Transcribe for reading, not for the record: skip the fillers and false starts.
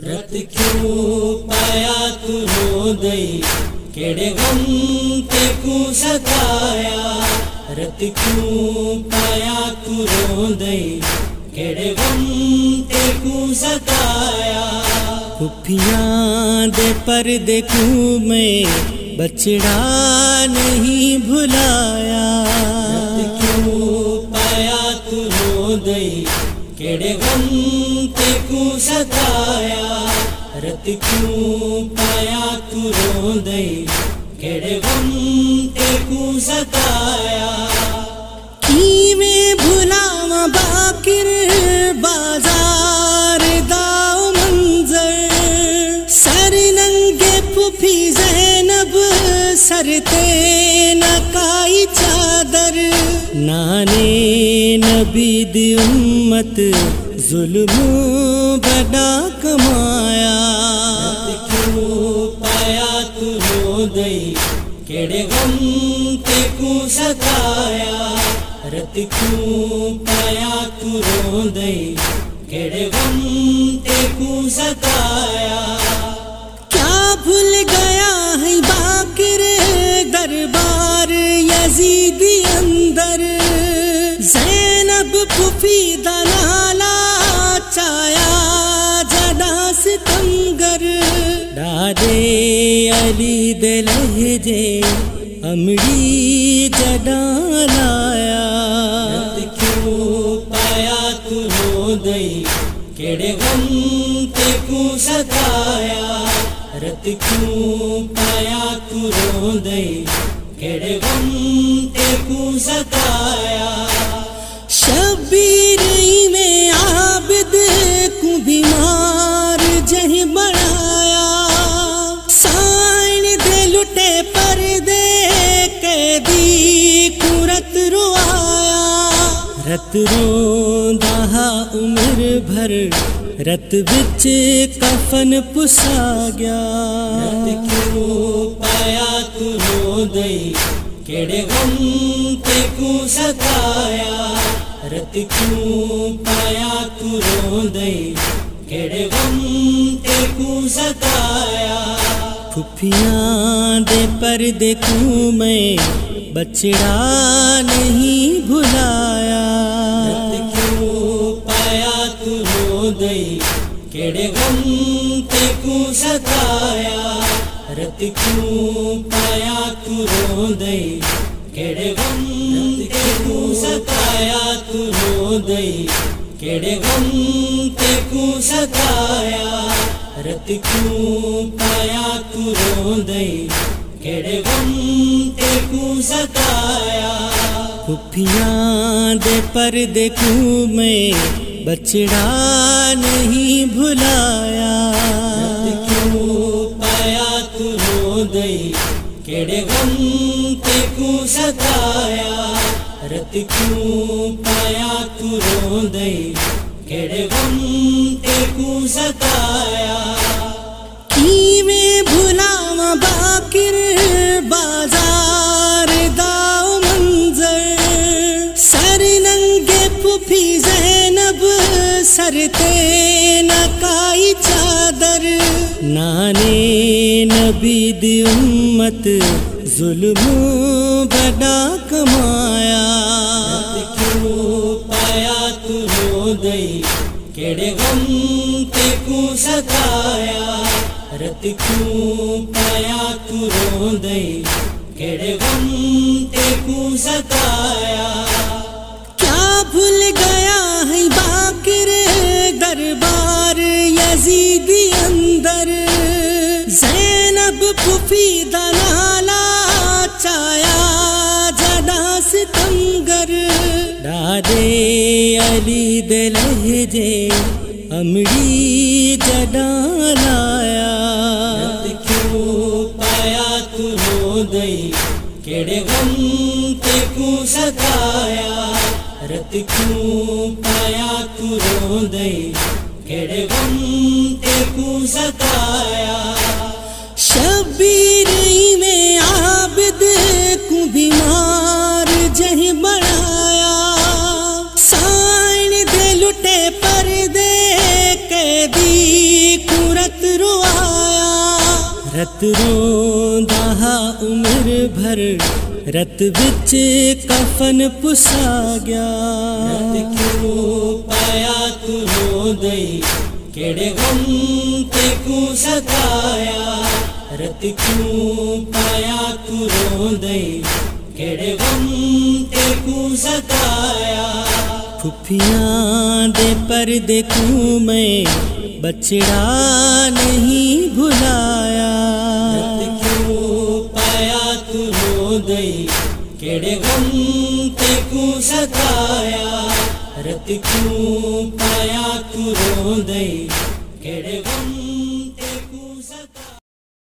رت کیوں پایا تو رو دئی کیڑے غم تے کو ستایا رت کیوں پایا تو رو دئی کیڑے غم تے کو ستایا پھپھیاں دے پردے کو میں بچڑا نہیں بھلایا رت کیوں پایا تو رو دئی کیڑے غم تے کو ستایا رت کیوں پایا تو رو دئی کیڑے غم تے کو ستایا کیویں بھلاواں باکر بازار دا منظر سر ننگے پھپھی زینب سر تے نکائی چادر نانے نبی دی امت ظلم بڑا کمایا رت کیوں پایا تو رو دئی کیڑے غم تے کو ستایا رت کیوں پایا تو رو دئی کیڑے غم تے کو ستایا کیا بھول گیا ہے باکر دربار یزیدی اندر زینب پھپھی دا نالا چایا جدا ستمگر ڈاڈے علی دے لہجے امڑی جدا لایا رت کیوں پایا تو رو دئی کیڑے غم تے کو ستایا رت کیوں پایا تو رو دئی کیڑے غم تے کو ستایا شبیر میں عابد کو بیمار جہ بڑھایا سائن دے لٹے پردے قیدی کو رت روایا رت روندا عمر بھر رت بچ کفن پسا گیا رت کیوں پایا تو رو دئی کیڑے غم تے کو ستایا رت کیوں پایا تو رو دئی کیڑے غم تے کو ستایا پھپھیاں دے پردے کو میں بچڑا نہیں بھلایا رت کیوں پایا تو رو دئی کیڑے غم تے کو ستایا رت کیوں پایا تو رو دئی کیڑے غم تے کو ستایا تو رو دئی کیڑے غم تے کو ستایا رت کیوں پایا تو رو دئی کیڑے غم تے کو ستایا پھپھیاں دے پردے کو میں بچڑا نہیں بھلایا رت کیوں پایا تو رو دئی کیڑے غم تے کو ستایا رت کیوں پایا تو رو دئی کیڑے غم تے کو ستایا کیویں بھلاواں باکر بازار دا منظر سر ننگے پھپھی زینب سر تے نکائی چادر نانے نبی دی امت ظلم بڑا کمایا رت کیوں پایا تو رو دئی کیڑے غم تے کو ستایا رت کیوں پایا تو رو دئی کیڑے غم تے کو ستایا کیا بھول گیا ہے باکر دربار یزیدی اندر زینب پھپھی دا نالا چایا جدا ستمگر ڈاڈے علی دے لہجے امڑی جدا لایا رت کیوں پایا تو رو دئی کیڑے غم تے کو ستایا رت کیوں پایا تو رو دئی کیڑے غم تے کو ستایا شبیر میں عابد کو بیمار جہ بڑھایا سائن دے لٹے پردے قیدی کو رت روایا رت روندا ہا عمر بھر رت بچ کفن پسا گیا رت کیوں پایا تو روندئی کیڑے غم تے کو ستایا رت کیوں پایا تو روندئی کیڑے غم تے کو ستایا پھپھیاں دے پردے کو میں بچڑا نہیں بھلایا رت کیوں پایا تو روندئی کیڑے غم تے کو ستایا رت کیوں پایا تو روندئی کیڑے غم